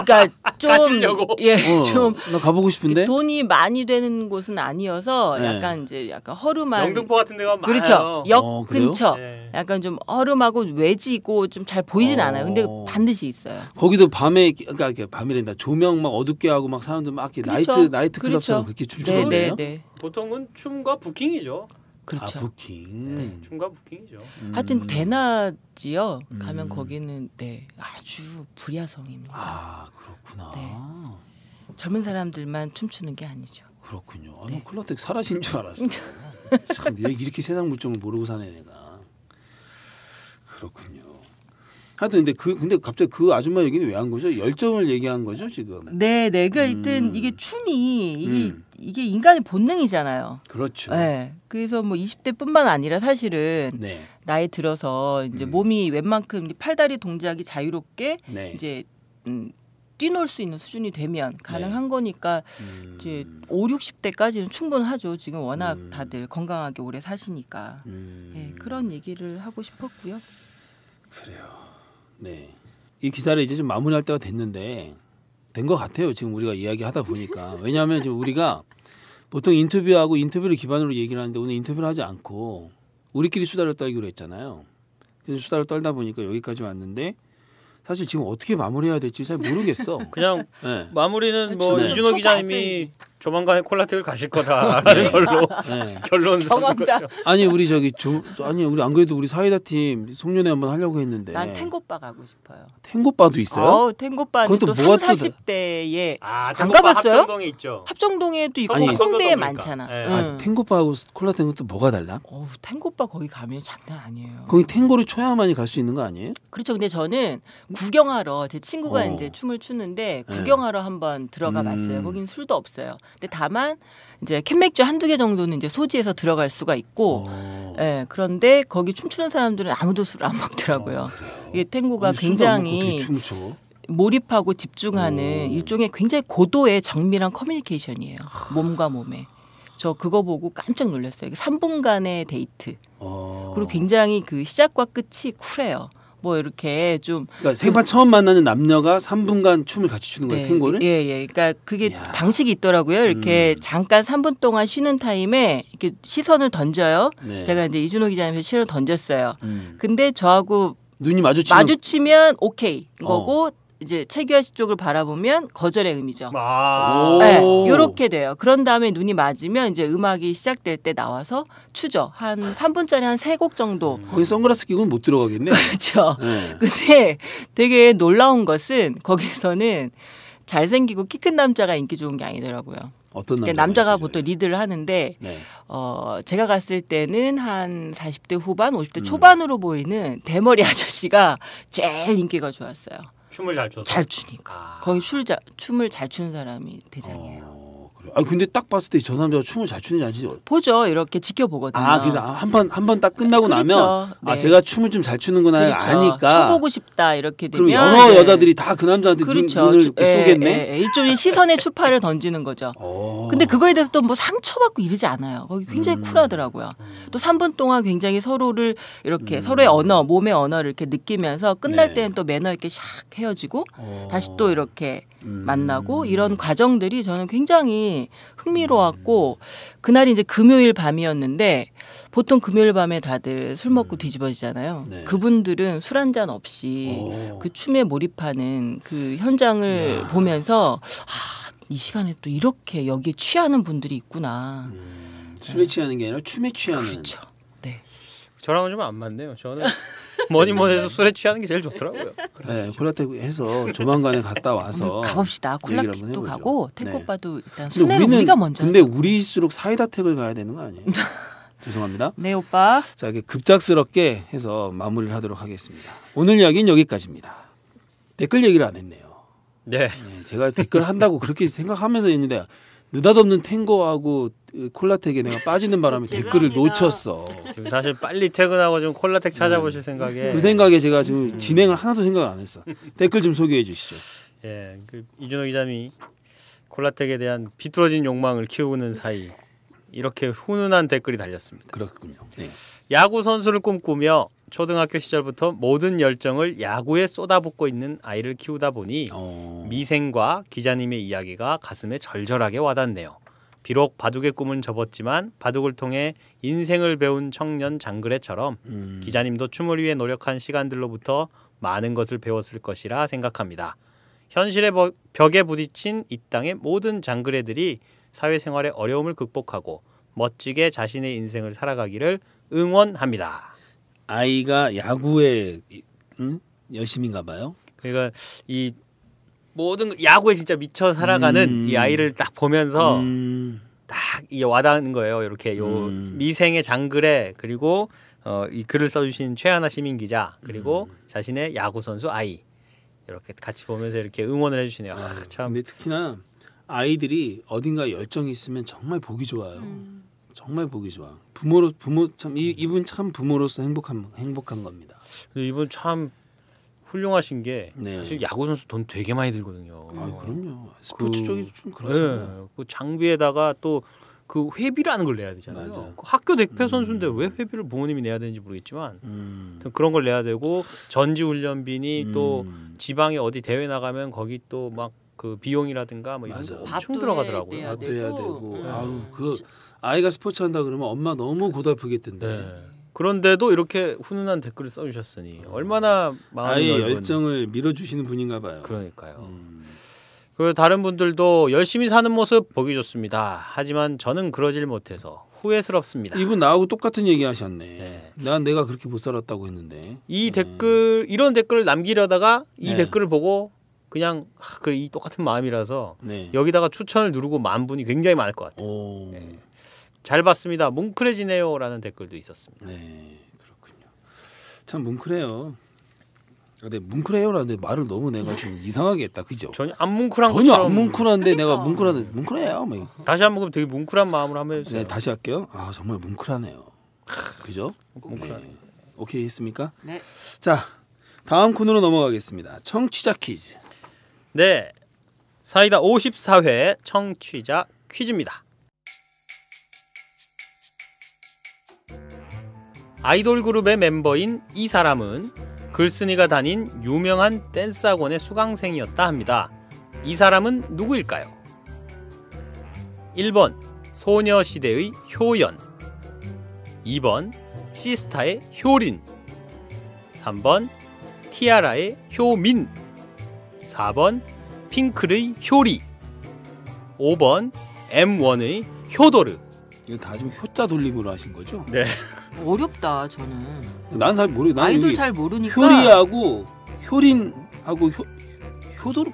그러니까 좀 가시려고? 예, 좀 나 가보고 싶은데. 돈이 많이 되는 곳은 아니어서 네. 약간 허름한 영등포 같은 데가 많아요. 그렇죠. 역 그래요? 근처 네. 약간 좀 허름하고 외지고 좀 잘 보이진 않아요. 근데 반드시 있어요. 거기도 밤에 그러니까 이렇게 밤이란다. 조명 막 어둡게 하고 막 사람들 막 이렇게 그렇죠. 나이트 클럽처럼 그렇게 춤추는 네, 거예요? 네. 보통은 춤과 부킹이죠. 그렇죠. 아 부킹. 춤과 부킹이죠. 하여튼 대낮이요. 가면 거기는 네 아주 불야성입니다. 아 그렇구나. 네. 젊은 사람들만 춤추는 게 아니죠. 그렇군요. 네. 콜라텍 사라진 줄 알았어. 참 내가 이렇게 세상 물정을 모르고 사네 내가. 그렇군요. 하여튼 근데 갑자기 그 아줌마 얘기는 왜 한 거죠? 열정을 얘기한 거죠 지금. 네. 그러니까 하여튼 이게 춤이 음. 이게 인간의 본능이잖아요. 그렇죠. 네. 그래서 뭐 20대뿐만 아니라 사실은 네. 나이 들어서 이제 몸이 웬만큼 팔다리 동작이 자유롭게 네. 이제 뛰놀 수 있는 수준이 되면 가능한 거니까 이제 5, 60대까지는 충분하죠. 지금 워낙 다들 건강하게 오래 사시니까. 네, 그런 얘기를 하고 싶었고요. 그래요. 네. 이 기사를 이제 좀 마무리할 때가 됐는데 된 것 같아요. 지금 우리가 이야기하다 보니까. 왜냐하면 지금 우리가 보통 인터뷰를 기반으로 얘기를 하는데 오늘 인터뷰를 하지 않고 우리끼리 수다를 떨기로 했잖아요. 그래서 수다를 떨다 보니까 여기까지 왔는데 사실 지금 어떻게 마무리해야 될지 잘 모르겠어. 그냥 네. 마무리는 뭐 춤을 이준호 좀 기자님이 조만간에 콜라텍을 가실 거다라는 걸로 네. 결론 짓는 경험자. 거죠. 아니 우리 우리 안 그래도 우리 사이다 팀 송년회 한번 하려고 했는데 난 탱고바 가고 싶어요. 탱고바도 있어요? 탱고바는 그것도 또 뭐가 30, 40대에 아, 안 가봤어요? 합정동에 있죠. 합정동에도 있고 아니, 홍대에 성동도 많잖아. 보니까. 아, 응. 탱고바하고 콜라탱은 또 뭐가 달라? 탱고바 거기 가면 장난 아니에요. 거기 탱고를 쳐야만이 갈 수 있는 거 아니에요? 그렇죠. 근데 저는 구경하러 제 친구가 이제 춤을 추는데 구경하러 한번 들어가 봤어요. 거긴 술도 없어요. 근데 다만 이제 캔맥주 한두 개 정도는 이제 소지해서 들어갈 수가 있고 예, 그런데 거기 춤추는 사람들은 아무도 술을 안 먹더라고요. 이게 탱고가 아니, 술도 안 먹고 굉장히 어떻게 춤을 춰? 몰입하고 집중하는 일종의 굉장히 고도의 정밀한 커뮤니케이션이에요. 몸과 몸에. 저 그거 보고 깜짝 놀랐어요. 3분간의 데이트. 그리고 굉장히 그 시작과 끝이 쿨해요. 뭐 이렇게 좀 그러니까 생판 처음 만나는 남녀가 3분간 춤을 같이 추는 거예요, 탱고를? 예. 그러니까 그게 이야. 방식이 있더라고요. 이렇게 잠깐 3분 동안 쉬는 타임에 이렇게 시선을 던져요. 네. 제가 이제 이준호 기자님한테 시선을 던졌어요. 근데 저하고 눈이 마주치면 마주치면 오케이 거고 이제 최규하 씨 쪽을 바라보면 거절의 의미죠. 아, 네, 요렇게 돼요. 그런 다음에 눈이 맞으면 이제 음악이 시작될 때 나와서 추죠. 한 3분짜리 한 3곡 정도. 거기 선글라스 끼고는 못 들어가겠네. 그렇죠. 네. 근데 되게 놀라운 것은 거기서는 잘생기고 키 큰 남자가 인기 좋은 게 아니더라고요. 어떤 그러니까 남자가 남자가 보통 리드를 하는데 네. 제가 갔을 때는 한 40대 후반, 50대 초반으로 보이는 대머리 아저씨가 제일 인기가 좋았어요. 춤을 잘 춰서. 잘 추니까. 거의 춤을 잘 추는 사람이 대장이에요. 그래. 아 근데 딱 봤을 때 저 남자가 춤을 잘 추는지 안 추는지 보죠. 이렇게 지켜보거든요. 아 그래서 한 번 딱 끝나고 그렇죠. 나면 아 네. 제가 춤을 좀 잘 추는구나 그렇죠. 아니까 쳐보고 싶다 이렇게 되면 그럼 여러 네. 여자들이 다 그 남자한테 그렇죠. 눈을 이렇게 쏘겠네. 일종의 시선의 추파를 던지는 거죠. 근데 그거에 대해서 또 뭐 상처받고 이러지 않아요. 거기 굉장히 쿨하더라고요. 또 3분 동안 굉장히 서로를 이렇게 서로의 언어, 몸의 언어를 이렇게 느끼면서 끝날 네. 때는 또 매너 있게 샥 헤어지고 다시 또 이렇게 만나고 이런 과정들이 저는 굉장히 흥미로웠고 그날이 이제 금요일 밤이었는데 보통 금요일 밤에 다들 술 먹고 뒤집어지잖아요. 네. 그분들은 술 한 잔 없이 그 춤에 몰입하는 그 현장을 보면서 이 시간에 또 이렇게 여기에 취하는 분들이 있구나. 술에 취하는 게 아니라 춤에 취하는. 그렇죠. 네. 저랑은 좀 안 맞네요. 저는 뭐니 해도 술에 취하는 게 제일 좋더라고요. 네, 콜라텍 해서 조만간에 갔다 와서 가봅시다. 얘기를 한번 콜라텍도 해보죠. 가고 네. 탱고바도 일단 근데 순회로 우리가 먼저. 근데 하죠. 우리일수록 사이다텍을 가야 되는 거 아니에요? 죄송합니다. 네 오빠. 자, 이렇게 급작스럽게 해서 마무리를 하도록 하겠습니다. 오늘 이야기는 여기까지입니다. 댓글 얘기를 안 했네요. 네. 네, 제가 댓글 한다고 그렇게 생각하면서 했는데 느닷없는 탱고하고 콜라텍에 내가 빠지는 바람에 댓글을 놓쳤어. 사실 빨리 퇴근하고 좀 콜라텍 찾아보실 생각에 그 생각에 제가 지금 진행을 하나도 생각 안 했어. 댓글 좀 소개해 주시죠. 예, 그 이준호 기자님이 콜라텍에 대한 비뚤어진 욕망을 키우는 사이 이렇게 훈훈한 댓글이 달렸습니다. 그렇군요. 네. 야구 선수를 꿈꾸며 초등학교 시절부터 모든 열정을 야구에 쏟아붓고 있는 아이를 키우다 보니 미생과 기자님의 이야기가 가슴에 절절하게 와닿네요. 비록 바둑의 꿈은 접었지만 바둑을 통해 인생을 배운 청년 장그래처럼 기자님도 춤을 위해 노력한 시간들로부터 많은 것을 배웠을 것이라 생각합니다. 현실의 벽에 부딪힌 이 땅의 모든 장그래들이 사회생활의 어려움을 극복하고 멋지게 자신의 인생을 살아가기를 응원합니다. 아이가 야구에 열심인가 봐요. 그러니까 이 모든 야구에 진짜 미쳐 살아가는 이 아이를 딱 보면서 딱 이게 와닿는 거예요. 이렇게 요 미생의 장그래 그리고 이 글을 써주신 최하나 시민 기자 그리고 자신의 야구 선수 아이 이렇게 같이 보면서 이렇게 응원을 해주시네요. 참. 근데 특히나 아이들이 어딘가 열정이 있으면 정말 보기 좋아요. 정말 보기 좋아. 부모 참 이분 참 부모로서 행복한 겁니다. 이분 참 훌륭하신 게 네. 사실 야구 선수 돈 되게 많이 들거든요. 아 그럼요. 스포츠 쪽이 좀 그렇잖아요. 네, 그 장비에다가 또 그 회비라는 걸 내야 되잖아요. 맞아. 그 학교 대표 선수인데 왜 회비를 부모님이 내야 되는지 모르겠지만 그런 걸 내야 되고 전지훈련비니 또 지방에 어디 대회 나가면 거기 또 막 그 비용이라든가 뭐 이런 거 엄청 들어가더라고요. 밥도 해야 되고. 아우 그 아이가 스포츠 한다 그러면 엄마 너무 고달프겠던데. 네. 그런데도 이렇게 훈훈한 댓글을 써주셨으니 얼마나 마음이 아이의 넓은 열정을 밀어주시는 분인가 봐요. 그러니까요. 그 다른 분들도 열심히 사는 모습 보기 좋습니다. 하지만 저는 그러질 못해서 후회스럽습니다. 이분 나하고 똑같은 얘기 하셨네. 네. 내가 그렇게 못 살았다고 했는데. 이 댓글 이런 댓글을 남기려다가 이 네. 댓글을 보고 그냥 이 똑같은 마음이라서 네. 여기다가 추천을 누르고 만 분이 굉장히 많을 것 같아요. 오. 네. 잘 봤습니다. 뭉클해지네요라는 댓글도 있었습니다. 네, 그렇군요. 참 뭉클해요. 근데 뭉클해요라는데 말을 너무 내가 좀 이상하게 했다, 그죠? 전혀 안 뭉클한 전혀 것처럼 안 뭉클한데 내가 그러니까. 뭉클해요. 막. 다시 한번 되게 뭉클한 마음으로 한번 해주세요. 네, 다시 할게요. 아 정말 뭉클하네요. 그죠? 뭉클하네. 네. 오케이 했습니까? 네. 자, 다음 코너로 넘어가겠습니다. 청취자 퀴즈. 네, 사이다 54회 청취자 퀴즈입니다. 아이돌 그룹의 멤버인 이 사람은 글쓴이가 다닌 유명한 댄스 학원의 수강생이었다 합니다. 이 사람은 누구일까요? 1번 소녀시대의 효연, 2번 시스타의 효린, 3번 티아라의 효민, 4번 핑클의 효리, 5번 M1의 효도르. 이거 다 좀 효자 돌림으로 하신 거죠? 네. 어렵다 저는. 난 잘 모르. 난 아이돌 여기 잘 모르니까. 효리하고 효린하고 효도르.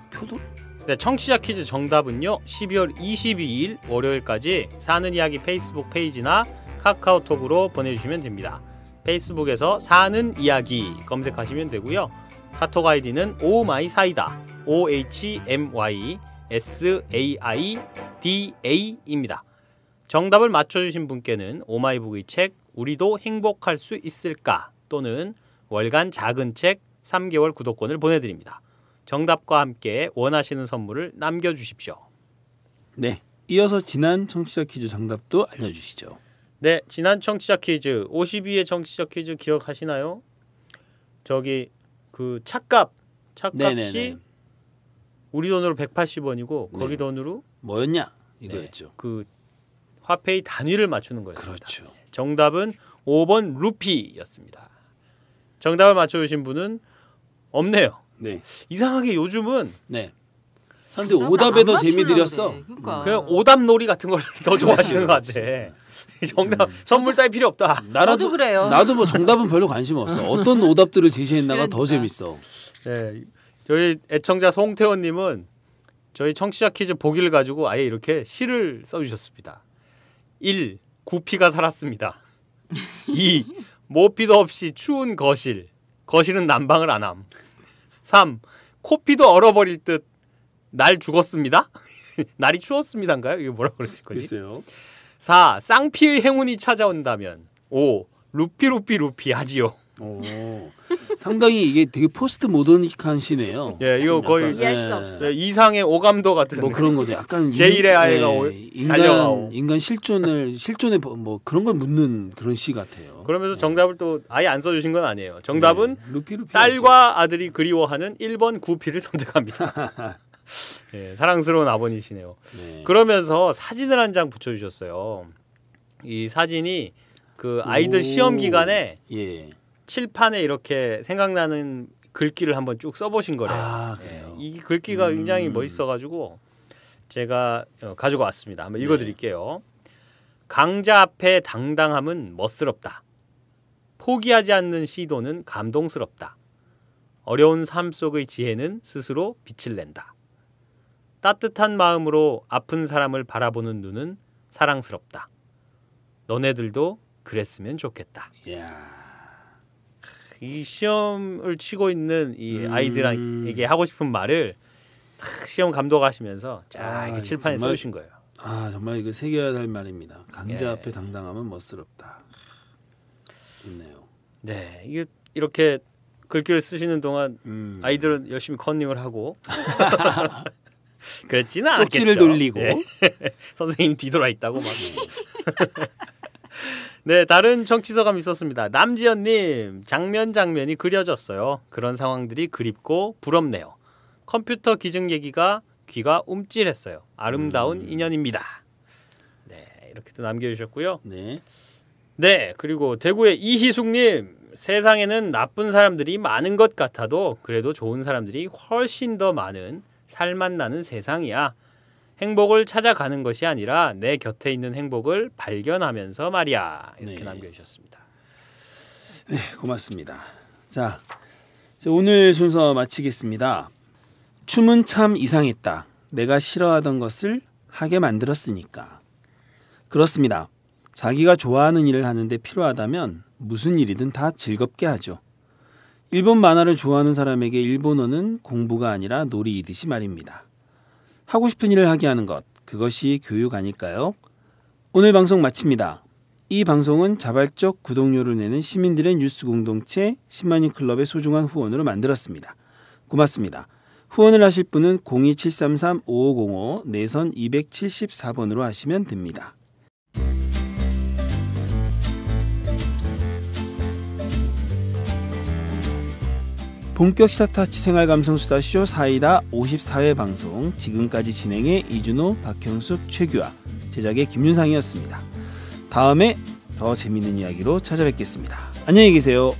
네, 청취자 퀴즈 정답은요. 12월 22일 월요일까지 사는 이야기 페이스북 페이지나 카카오톡으로 보내주시면 됩니다. 페이스북에서 사는 이야기 검색하시면 되고요. 카톡 아이디는 오마이사이다 OHMYSAIDA입니다. 정답을 맞춰주신 분께는 오마이북의 책 우리도 행복할 수 있을까 또는 월간 작은 책 3개월 구독권을 보내드립니다. 정답과 함께 원하시는 선물을 남겨주십시오. 네. 이어서 지난 청취자 퀴즈 정답도 알려주시죠. 네, 지난 청취자 퀴즈 52회 청취자 퀴즈 기억하시나요? 저기 그 차값이 네네네. 우리 돈으로 180원이고 네. 거기 돈으로 뭐였냐 이거였죠. 네, 그 화폐의 단위를 맞추는 거였습니다. 그렇죠. 정답은 5번 루피였습니다. 정답을 맞춰주신 분은 없네요. 네. 이상하게 요즘은 네. 사람들 오답에 더 재미 들였어. 그러니까. 그냥 오답놀이 같은 걸 더 좋아하시는 것 같아. 정답 선물 따위 필요 없다. 저도 그래요. 나도 뭐 정답은 별로 관심 없어. 어떤 오답들을 제시했나가 더 그러니까. 재밌어. 네, 저희 애청자 송태원님은 저희 청취자 퀴즈 보기를 가지고 아예 이렇게 시를 써주셨습니다. 1. 구피가 살았습니다. 2. 모피도 없이 추운 거실. 거실은 난방을 안 함. 3. 코피도 얼어버릴 듯 날 죽었습니다. 날이 추웠습니다인가요? 이게 뭐라 그러실 거지? 글쎄요. 4. 쌍피의 행운이 찾아온다면. 5. 루피 하지요. 오, 상당히 이게 되게 포스트 모더닉한 시네요. 예, 이거 거의 이해할 수 없어요. 예, 이상의 오감도 같은 뭐 그런 거죠. 약간 제1의 아이가 달려가오. 인간 실존에 뭐 그런 걸 묻는 그런 시 같아요. 그러면서 정답을 또 아예 안 써주신 건 아니에요. 정답은 루피 딸과 아들이 그리워하는 1번 구피를 선택합니다. 예, 사랑스러운 아버님이시네요. 네. 그러면서 사진을 한 장 붙여주셨어요. 이 사진이 그 아이들 시험 기간에 예. 칠판에 이렇게 생각나는 글귀를 한번 쭉 써보신 거래요. 아, 그래요. 이 글귀가 굉장히 멋있어가지고 제가 가지고 왔습니다. 한번 읽어드릴게요. 강자 앞에 당당함은 멋스럽다. 포기하지 않는 시도는 감동스럽다. 어려운 삶 속의 지혜는 스스로 빛을 낸다. 따뜻한 마음으로 아픈 사람을 바라보는 눈은 사랑스럽다. 너네들도 그랬으면 좋겠다. 이야. 이 시험을 치고 있는 이 아이들에게 하고 싶은 말을 딱 시험 감독하시면서 쫙 이렇게 칠판에 써주신 거예요. 아 정말 이거 새겨야 할 말입니다. 강자 예. 앞에 당당하면 멋스럽다. 좋네요. 네, 이게 이렇게 글귀를 쓰시는 동안 아이들은 열심히 컨닝을 하고 그랬지는 않겠죠. 쪽지를 돌리고 선생님 뒤돌아 있다고 막. 네, 다른 정치서감 있었습니다. 남지연님, 장면이 그려졌어요. 그런 상황들이 그립고 부럽네요. 컴퓨터 기증 얘기가 귀가 움찔했어요. 아름다운 인연입니다. 네, 이렇게도 남겨주셨고요. 네. 네, 그리고 대구의 이희숙님, 세상에는 나쁜 사람들이 많은 것 같아도 그래도 좋은 사람들이 훨씬 더 많은 살맛 나는 세상이야. 행복을 찾아가는 것이 아니라 내 곁에 있는 행복을 발견하면서 말이야. 이렇게 네. 남겨주셨습니다. 네, 고맙습니다. 자, 오늘 순서 마치겠습니다. 춤은 참 이상했다. 내가 싫어하던 것을 하게 만들었으니까. 그렇습니다. 자기가 좋아하는 일을 하는데 필요하다면 무슨 일이든 다 즐겁게 하죠. 일본 만화를 좋아하는 사람에게 일본어는 공부가 아니라 놀이이듯이 말입니다. 하고 싶은 일을 하게 하는 것, 그것이 교육 아닐까요? 오늘 방송 마칩니다. 이 방송은 자발적 구독료를 내는 시민들의 뉴스 공동체 10만인 클럽의 소중한 후원으로 만들었습니다. 고맙습니다. 후원을 하실 분은 02733-5505 내선 274번으로 하시면 됩니다. 본격 시사타치 생활감성수다쇼 사이다 54회 방송 지금까지 진행해 이준호, 박형숙, 최규하, 제작의 김윤상이었습니다. 다음에 더 재밌는 이야기로 찾아뵙겠습니다. 안녕히 계세요.